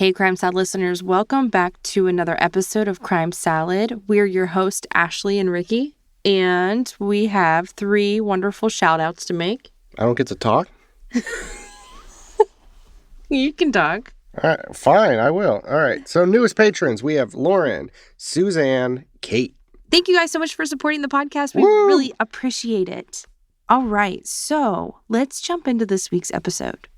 Hey, Crime Salad listeners, welcome back to another episode of Crime Salad. We're your hosts, Ashley and Ricky, and we have 3 wonderful shout-outs to make. I don't get to talk? You can talk. All right, fine, I will. All right, so newest patrons, we have Lauren, Suzanne, Kate. Thank you guys so much for supporting the podcast. We really appreciate it. All right, so let's jump into this week's episode.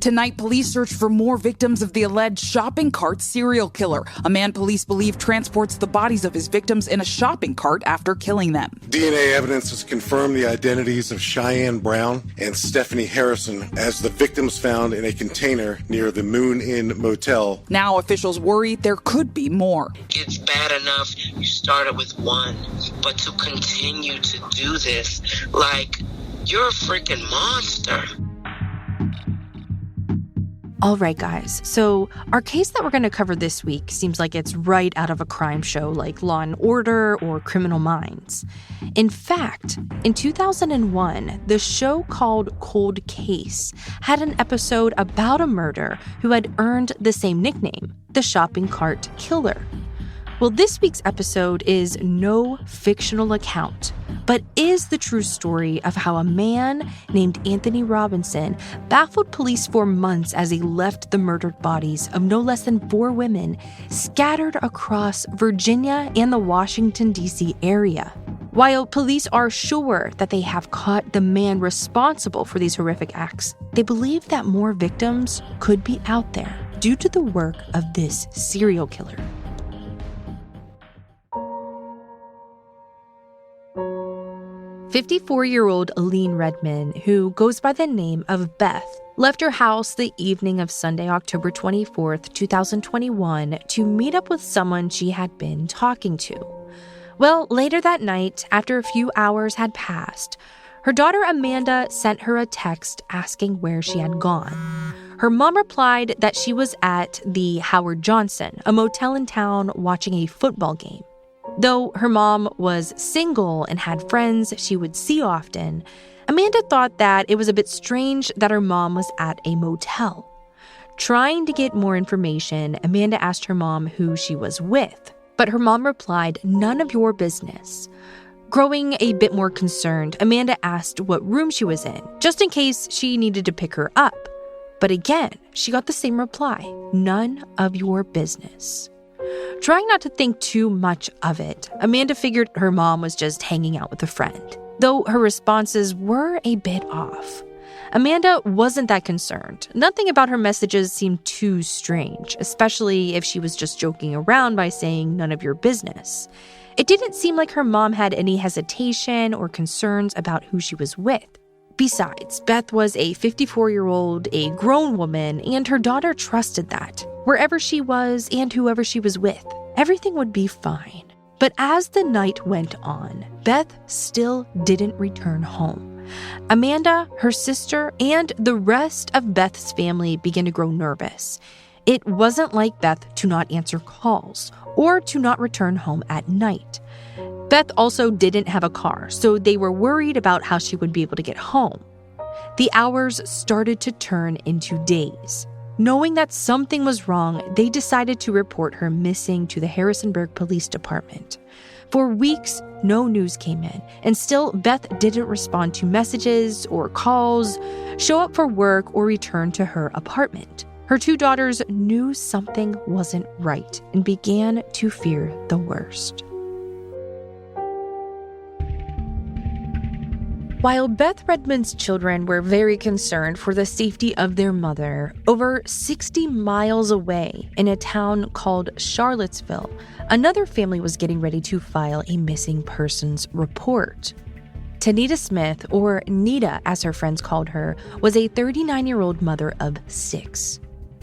Tonight, police search for more victims of the alleged shopping cart serial killer. A man police believe transports the bodies of his victims in a shopping cart after killing them. DNA evidence has confirmed the identities of Cheyenne Brown and Stephanie Harrison as the victims found in a container near the Moon Inn Motel. Now officials worry there could be more. It's bad enough you started with one, but to continue to do this, like, you're a freaking monster. All right, guys. So our case that we're going to cover this week seems like it's right out of a crime show like Law and Order or Criminal Minds. In fact, in 2001, the show called Cold Case had an episode about a murderer who had earned the same nickname, the shopping cart killer. Well, this week's episode is no fictional account, but is the true story of how a man named Anthony Robinson baffled police for months as he left the murdered bodies of no less than 4 women scattered across Virginia and the Washington, D.C. area. While police are sure that they have caught the man responsible for these horrific acts, they believe that more victims could be out there due to the work of this serial killer. 54-year-old Aline Redman, who goes by the name of Beth, left her house the evening of Sunday, October 24th, 2021, to meet up with someone she had been talking to. Well, later that night, after a few hours had passed, her daughter Amanda sent her a text asking where she had gone. Her mom replied that she was at the Howard Johnson, a motel in town, watching a football game. Though her mom was single and had friends she would see often, Amanda thought that it was a bit strange that her mom was at a motel. Trying to get more information, Amanda asked her mom who she was with, but her mom replied, "None of your business." Growing a bit more concerned, Amanda asked what room she was in, just in case she needed to pick her up. But again, she got the same reply, "None of your business." Trying not to think too much of it, Amanda figured her mom was just hanging out with a friend, though her responses were a bit off. Amanda wasn't that concerned. Nothing about her messages seemed too strange, especially if she was just joking around by saying none of your business. It didn't seem like her mom had any hesitation or concerns about who she was with. Besides, Beth was a 54-year-old, a grown woman, and her daughter trusted that. Wherever she was and whoever she was with, everything would be fine. But as the night went on, Beth still didn't return home. Amanda, her sister, and the rest of Beth's family began to grow nervous. It wasn't like Beth to not answer calls or to not return home at night. Beth also didn't have a car, so they were worried about how she would be able to get home. The hours started to turn into days. Knowing that something was wrong, they decided to report her missing to the Harrisonburg Police Department. For weeks, no news came in, and still Beth didn't respond to messages or calls, show up for work, or return to her apartment. Her 2 daughters knew something wasn't right and began to fear the worst. While Beth Redman's children were very concerned for the safety of their mother, over 60 miles away in a town called Charlottesville, another family was getting ready to file a missing persons report. Tanita Smith, or Nita as her friends called her, was a 39-year-old mother of 6.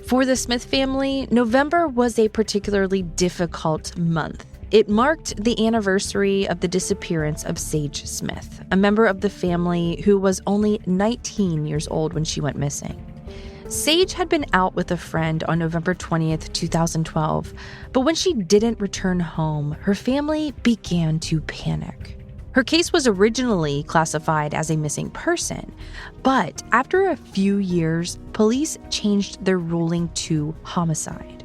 For the Smith family, November was a particularly difficult month. It marked the anniversary of the disappearance of Sage Smith, a member of the family who was only 19 years old when she went missing. Sage had been out with a friend on November 20th, 2012, but when she didn't return home, her family began to panic. Her case was originally classified as a missing person, but after a few years, police changed their ruling to homicide.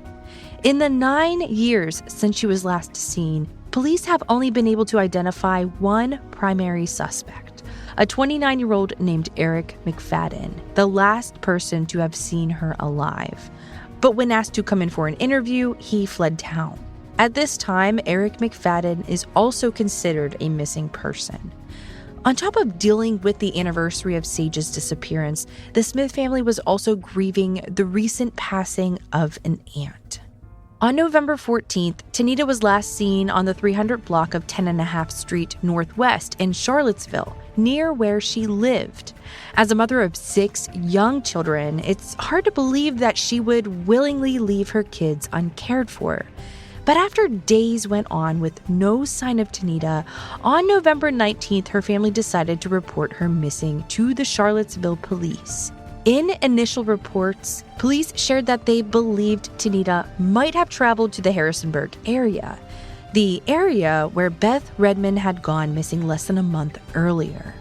In the 9 years since she was last seen, police have only been able to identify one primary suspect, a 29-year-old named Eric McFadden, the last person to have seen her alive. But when asked to come in for an interview, he fled town. At this time, Eric McFadden is also considered a missing person. On top of dealing with the anniversary of Sage's disappearance, the Smith family was also grieving the recent passing of an aunt. On November 14th, Tanita was last seen on the 300 block of 10.5 Street Northwest in Charlottesville, near where she lived. As a mother of 6 young children, it's hard to believe that she would willingly leave her kids uncared for. But after days went on with no sign of Tanita, on November 19th, her family decided to report her missing to the Charlottesville police. In initial reports, police shared that they believed Tanita might have traveled to the Harrisonburg area, the area where Beth Redmond had gone missing less than a month earlier.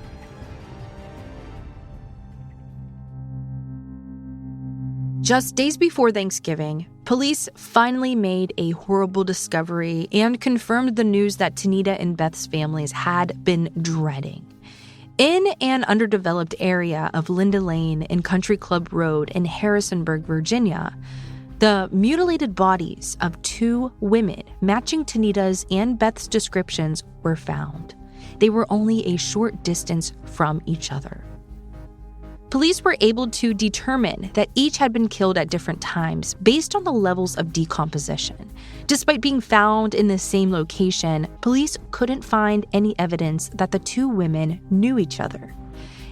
Just days before Thanksgiving, police finally made a horrible discovery and confirmed the news that Tanita and Beth's families had been dreading. In an underdeveloped area of Linda Lane and Country Club Road in Harrisonburg, Virginia, the mutilated bodies of 2 women matching Tanita's and Beth's descriptions were found. They were only a short distance from each other. Police were able to determine that each had been killed at different times based on the levels of decomposition. Despite being found in the same location, police couldn't find any evidence that the 2 women knew each other.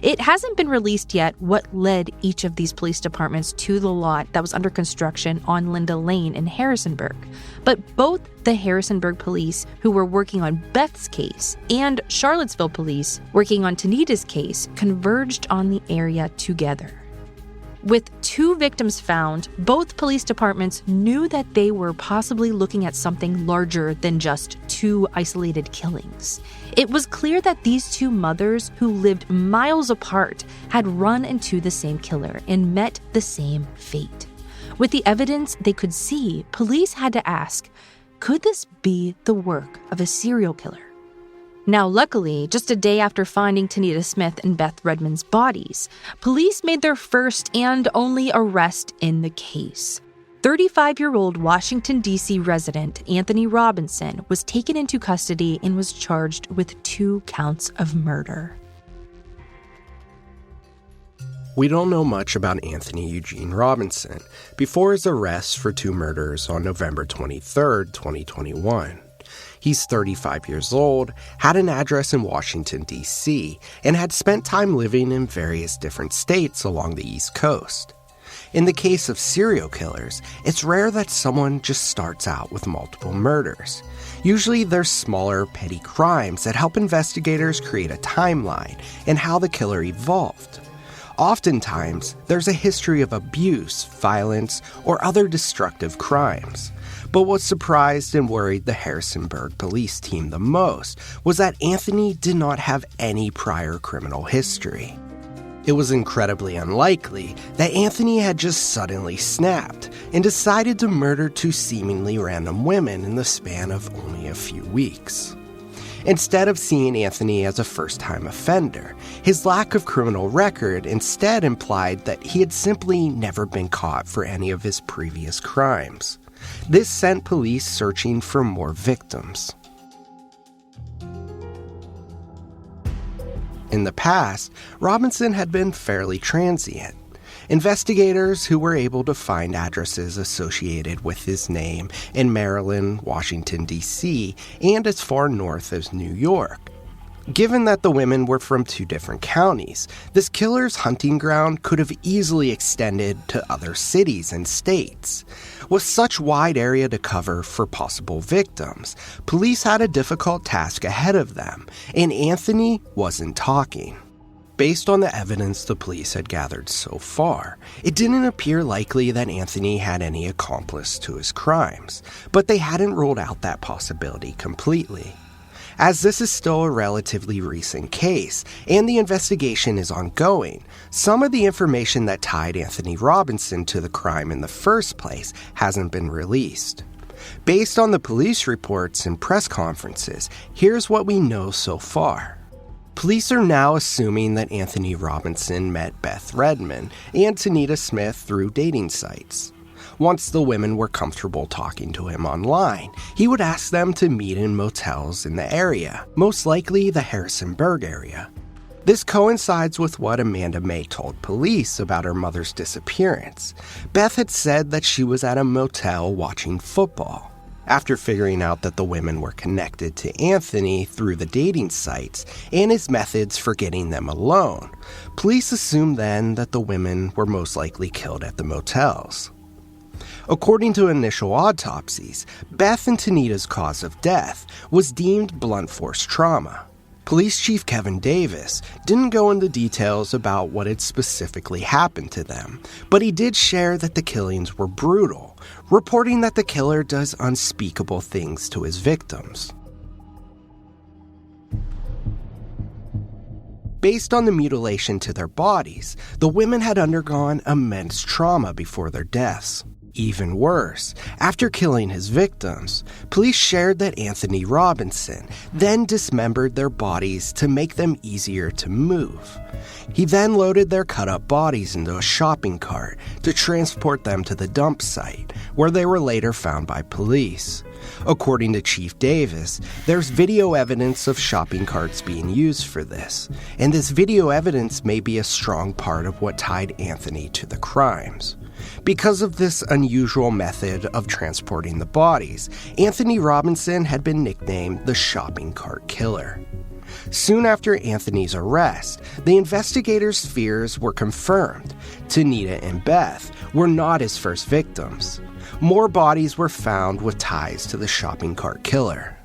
It hasn't been released yet what led each of these police departments to the lot that was under construction on Linda Lane in Harrisonburg. But both the Harrisonburg police, who were working on Beth's case, and Charlottesville police, working on Tanita's case, converged on the area together. With 2 victims found, both police departments knew that they were possibly looking at something larger than just 2 isolated killings. It was clear that these 2 mothers, who lived miles apart, had run into the same killer and met the same fate. With the evidence they could see, police had to ask, could this be the work of a serial killer? Now, luckily, just a day after finding Tanita Smith and Beth Redmond's bodies, police made their first and only arrest in the case. 35-year-old Washington, D.C. resident Anthony Robinson was taken into custody and was charged with 2 counts of murder. We don't know much about Anthony Eugene Robinson before his arrest for 2 murders on November 23, 2021. He's 35 years old, had an address in Washington, D.C., and had spent time living in various different states along the East Coast. In the case of serial killers, it's rare that someone just starts out with multiple murders. Usually there's smaller, petty crimes that help investigators create a timeline and how the killer evolved. Oftentimes, there's a history of abuse, violence, or other destructive crimes. But what surprised and worried the Harrisonburg police team the most was that Anthony did not have any prior criminal history. It was incredibly unlikely that Anthony had just suddenly snapped and decided to murder 2 seemingly random women in the span of only a few weeks. Instead of seeing Anthony as a first-time offender, his lack of criminal record instead implied that he had simply never been caught for any of his previous crimes. This sent police searching for more victims. In the past, Robinson had been fairly transient. Investigators who were able to find addresses associated with his name in Maryland, Washington, D.C., and as far north as New York. Given that the women were from 2 different counties, this killer's hunting ground could have easily extended to other cities and states. With such wide area to cover for possible victims, police had a difficult task ahead of them, and Anthony wasn't talking. Based on the evidence the police had gathered so far, it didn't appear likely that Anthony had any accomplice to his crimes, but they hadn't ruled out that possibility completely. As this is still a relatively recent case, and the investigation is ongoing, some of the information that tied Anthony Robinson to the crime in the first place hasn't been released. Based on the police reports and press conferences, here's what we know so far. Police are now assuming that Anthony Robinson met Beth Redman and Tanita Smith through dating sites. Once the women were comfortable talking to him online, he would ask them to meet in motels in the area, most likely the Harrisonburg area. This coincides with what Amanda May told police about her mother's disappearance. Beth had said that she was at a motel watching football. After figuring out that the women were connected to Anthony through the dating sites and his methods for getting them alone, police assumed then that the women were most likely killed at the motels. According to initial autopsies, Beth and Tanita's cause of death was deemed blunt force trauma. Police Chief Kevin Davis didn't go into details about what had specifically happened to them, but he did share that the killings were brutal, reporting that the killer does unspeakable things to his victims. Based on the mutilation to their bodies, the women had undergone immense trauma before their deaths. Even worse, after killing his victims, police shared that Anthony Robinson then dismembered their bodies to make them easier to move. He then loaded their cut-up bodies into a shopping cart to transport them to the dump site, where they were later found by police. According to Chief Davis, there's video evidence of shopping carts being used for this, and this video evidence may be a strong part of what tied Anthony to the crimes. Because of this unusual method of transporting the bodies, Anthony Robinson had been nicknamed the shopping cart killer. Soon after Anthony's arrest, the investigators' fears were confirmed. Tanita and Beth were not his first victims. More bodies were found with ties to the shopping cart killer.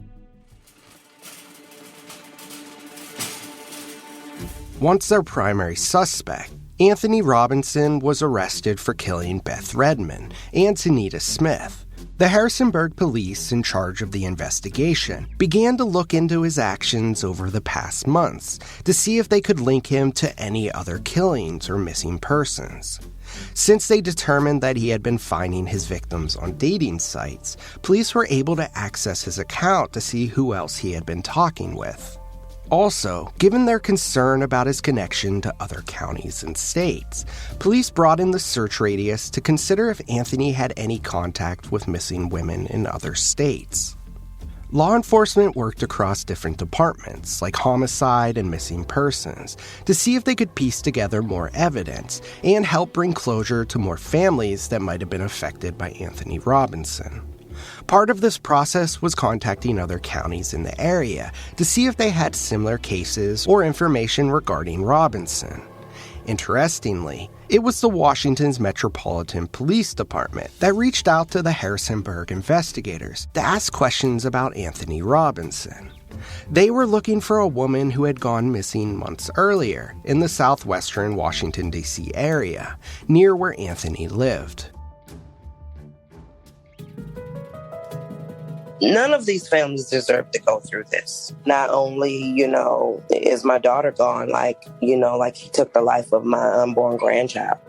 Once their primary suspect, Anthony Robinson was arrested for killing Beth Redman and Tanita Smith. The Harrisonburg police in charge of the investigation began to look into his actions over the past months to see if they could link him to any other killings or missing persons. Since they determined that he had been finding his victims on dating sites, police were able to access his account to see who else he had been talking with. Also, given their concern about his connection to other counties and states, police brought in the search radius to consider if Anthony had any contact with missing women in other states. Law enforcement worked across different departments, like homicide and missing persons, to see if they could piece together more evidence and help bring closure to more families that might have been affected by Anthony Robinson. Part of this process was contacting other counties in the area to see if they had similar cases or information regarding Robinson. Interestingly, it was the Washington's Metropolitan Police Department that reached out to the Harrisonburg investigators to ask questions about Anthony Robinson. They were looking for a woman who had gone missing months earlier in the southwestern Washington, D.C. area, near where Anthony lived. None of these families deserve to go through this. Not only, is my daughter gone, like he took the life of my unborn grandchild.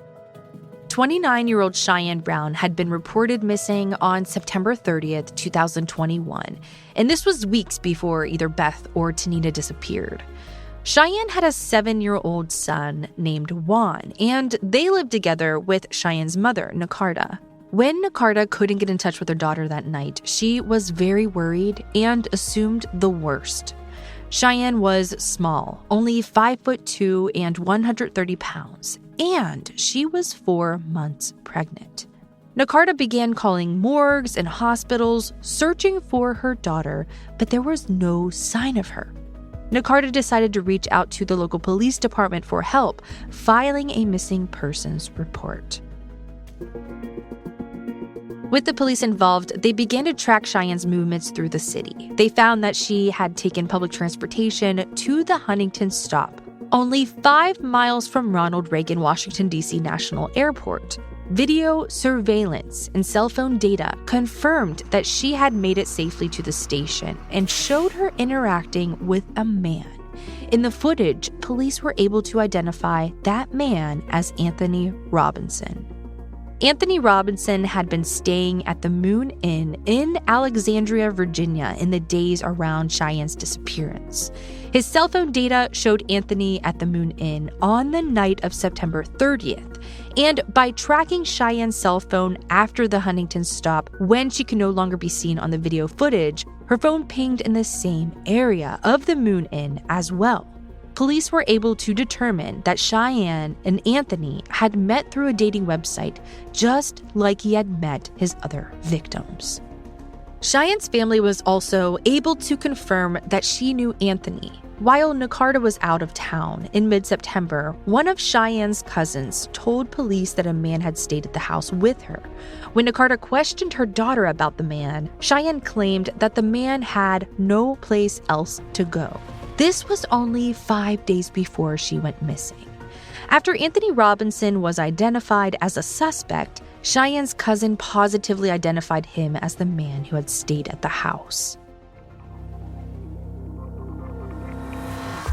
29-year-old Cheyenne Brown had been reported missing on September 30th, 2021, and this was weeks before either Beth or Tanita disappeared. Cheyenne had a 7-year-old son named Juan, and they lived together with Cheyenne's mother, Nakarta. When Nakarta couldn't get in touch with her daughter that night, she was very worried and assumed the worst. Cheyenne was small, only 5'2" and 130 pounds, and she was 4 months pregnant. Nakarta began calling morgues and hospitals, searching for her daughter, but there was no sign of her. Nakarta decided to reach out to the local police department for help, filing a missing persons report. With the police involved, they began to track Cheyenne's movements through the city. They found that she had taken public transportation to the Huntington stop, only 5 miles from Ronald Reagan Washington, D.C. National Airport. Video surveillance and cell phone data confirmed that she had made it safely to the station and showed her interacting with a man. In the footage, police were able to identify that man as Anthony Robinson. Anthony Robinson had been staying at the Moon Inn in Alexandria, Virginia in the days around Cheyenne's disappearance. His cell phone data showed Anthony at the Moon Inn on the night of September 30th. And by tracking Cheyenne's cell phone after the Huntington stop, when she could no longer be seen on the video footage, her phone pinged in the same area of the Moon Inn as well. Police were able to determine that Cheyenne and Anthony had met through a dating website, just like he had met his other victims. Cheyenne's family was also able to confirm that she knew Anthony. While Nicarta was out of town in mid-September, one of Cheyenne's cousins told police that a man had stayed at the house with her. When Nicarta questioned her daughter about the man, Cheyenne claimed that the man had no place else to go. This was only 5 days before she went missing. After Anthony Robinson was identified as a suspect, Cheyenne's cousin positively identified him as the man who had stayed at the house.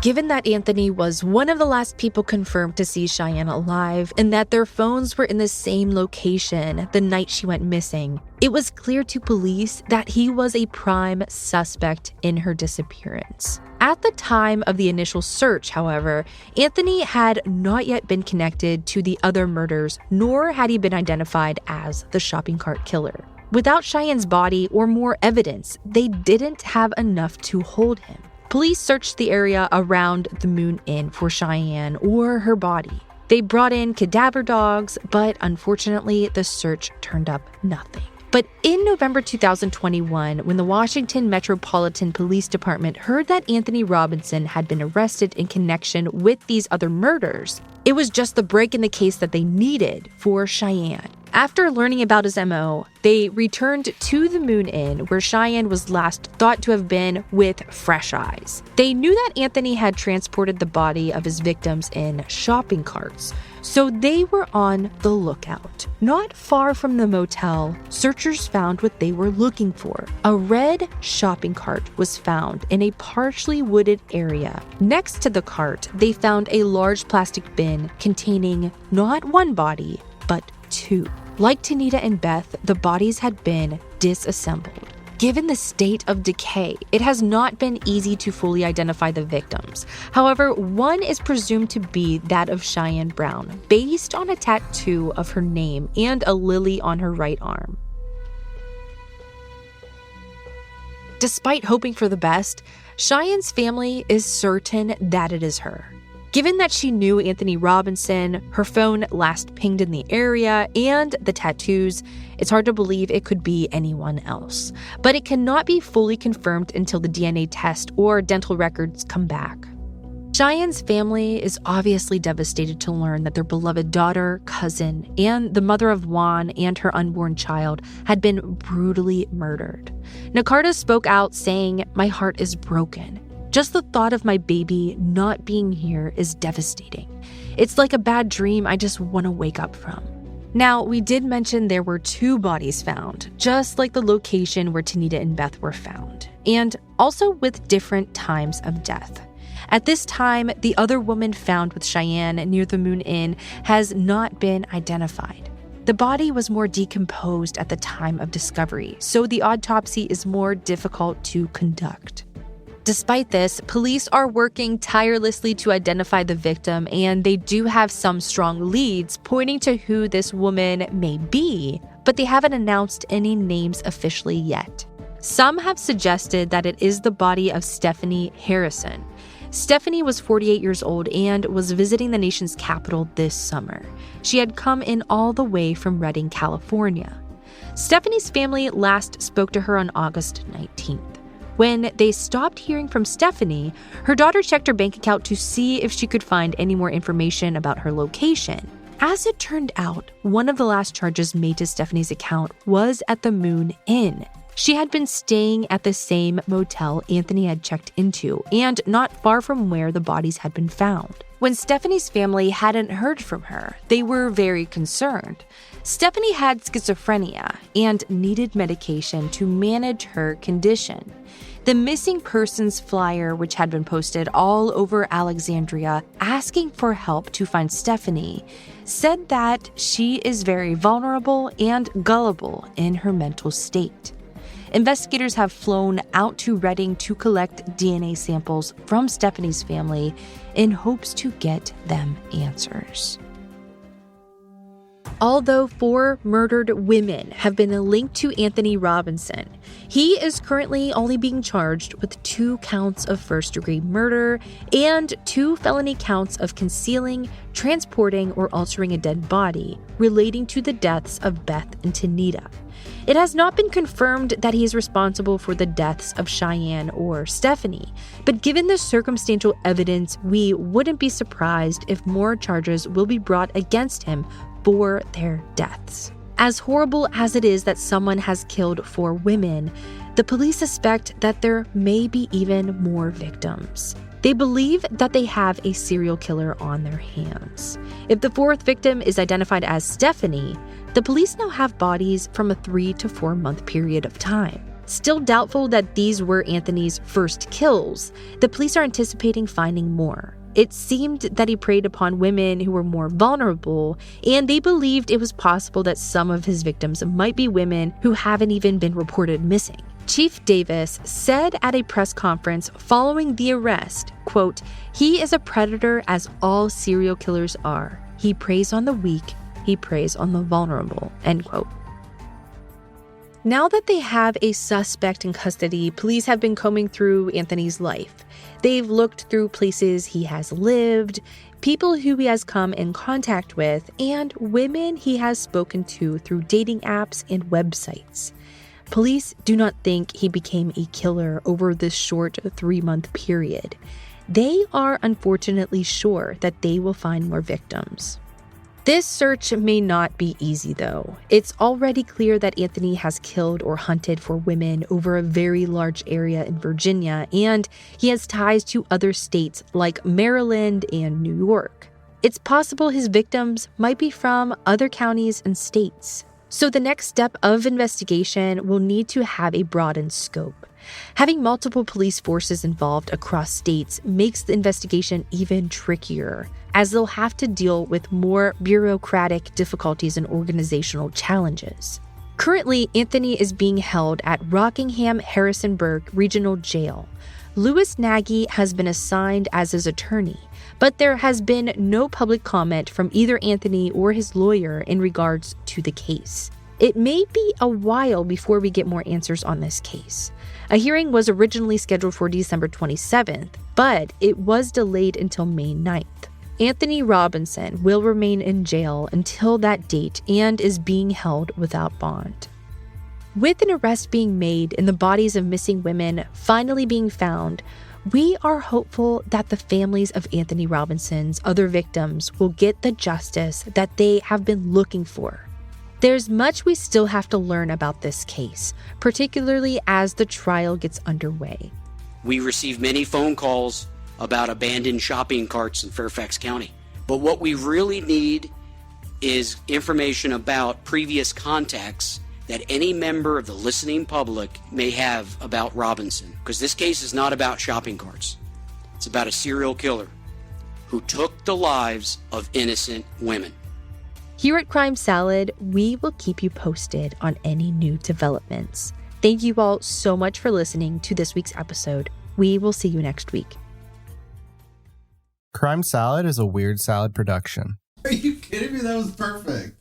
Given that Anthony was one of the last people confirmed to see Cheyenne alive and that their phones were in the same location the night she went missing, it was clear to police that he was a prime suspect in her disappearance. At the time of the initial search, however, Anthony had not yet been connected to the other murders, nor had he been identified as the shopping cart killer. Without Cheyenne's body or more evidence, they didn't have enough to hold him. Police searched the area around the Moon Inn for Cheyenne or her body. They brought in cadaver dogs, but unfortunately, the search turned up nothing. But in November 2021, when the Washington Metropolitan Police Department heard that Anthony Robinson had been arrested in connection with these other murders, it was just the break in the case that they needed for Cheyenne. After learning about his MO, they returned to the Moon Inn, where Cheyenne was last thought to have been, with fresh eyes. They knew that Anthony had transported the body of his victims in shopping carts, so they were on the lookout. Not far from the motel, searchers found what they were looking for. A red shopping cart was found in a partially wooded area. Next to the cart, they found a large plastic bin containing not one body, but 2. Like Tanita and Beth, the bodies had been disassembled. Given the state of decay, it has not been easy to fully identify the victims. However, one is presumed to be that of Cheyenne Brown, based on a tattoo of her name and a lily on her right arm. Despite hoping for the best, Cheyenne's family is certain that it is her. Given that she knew Anthony Robinson, her phone last pinged in the area, and the tattoos, it's hard to believe it could be anyone else. But it cannot be fully confirmed until the DNA test or dental records come back. Cheyenne's family is obviously devastated to learn that their beloved daughter, cousin, and the mother of Juan and her unborn child had been brutally murdered. Nicarta spoke out saying, "My heart is broken. Just the thought of my baby not being here is devastating. It's like a bad dream I just want to wake up from." Now, we did mention there were 2 bodies found, just like the location where Tanita and Beth were found, and also with different times of death. At this time, the other woman found with Cheyenne near the Moon Inn has not been identified. The body was more decomposed at the time of discovery, so the autopsy is more difficult to conduct. Despite this, police are working tirelessly to identify the victim, and they do have some strong leads pointing to who this woman may be, but they haven't announced any names officially yet. Some have suggested that it is the body of Stephanie Harrison. Stephanie was 48 years old and was visiting the nation's capital this summer. She had come in all the way from Redding, California. Stephanie's family last spoke to her on August 19th. When they stopped hearing from Stephanie, her daughter checked her bank account to see if she could find any more information about her location. As it turned out, one of the last charges made to Stephanie's account was at the Moon Inn. She had been staying at the same motel Anthony had checked into, and not far from where the bodies had been found. When Stephanie's family hadn't heard from her, they were very concerned. Stephanie had schizophrenia and needed medication to manage her condition. The missing persons flyer, which had been posted all over Alexandria asking for help to find Stephanie, said that she is very vulnerable and gullible in her mental state. Investigators have flown out to Redding to collect DNA samples from Stephanie's family in hopes to get them answers. Although 4 murdered women have been linked to Anthony Robinson, he is currently only being charged with 2 counts of first-degree murder and 2 felony counts of concealing, transporting, or altering a dead body relating to the deaths of Beth and Tanita. It has not been confirmed that he is responsible for the deaths of Cheyenne or Stephanie, but given the circumstantial evidence, we wouldn't be surprised if more charges will be brought against him for their deaths. As horrible as it is that someone has killed 4 women, the police suspect that there may be even more victims. They believe that they have a serial killer on their hands. If the 4th victim is identified as Stephanie, the police now have bodies from a 3 to 4 month period of time. Still doubtful that these were Anthony's first kills, the police are anticipating finding more. It seemed that he preyed upon women who were more vulnerable, and they believed it was possible that some of his victims might be women who haven't even been reported missing. Chief Davis said at a press conference following the arrest, quote, "He is a predator as all serial killers are. He preys on the weak, he preys on the vulnerable," end quote. Now that they have a suspect in custody, police have been combing through Anthony's life. They've looked through places he has lived, people who he has come in contact with, and women he has spoken to through dating apps and websites. Police do not think he became a killer over this short 3-month period. They are unfortunately sure that they will find more victims. This search may not be easy, though. It's already clear that Anthony has killed or hunted for women over a very large area in Virginia, and he has ties to other states like Maryland and New York. It's possible his victims might be from other counties and states. So the next step of investigation will need to have a broadened scope. Having multiple police forces involved across states makes the investigation even trickier, as they'll have to deal with more bureaucratic difficulties and organizational challenges. Currently, Anthony is being held at Rockingham-Harrisonburg Regional Jail. Louis Nagy has been assigned as his attorney, but there has been no public comment from either Anthony or his lawyer in regards to the case. It may be a while before we get more answers on this case. A hearing was originally scheduled for December 27th, but it was delayed until May 9th. Anthony Robinson will remain in jail until that date and is being held without bond. With an arrest being made and the bodies of missing women finally being found, we are hopeful that the families of Anthony Robinson's other victims will get the justice that they have been looking for. There's much we still have to learn about this case, particularly as the trial gets underway. We receive many phone calls about abandoned shopping carts in Fairfax County. But what we really need is information about previous contacts that any member of the listening public may have about Robinson. Because this case is not about shopping carts. It's about a serial killer who took the lives of innocent women. Here at Crime Salad, we will keep you posted on any new developments. Thank you all so much for listening to this week's episode. We will see you next week. Crime Salad is a Weird Salad production. Are you kidding me? That was perfect.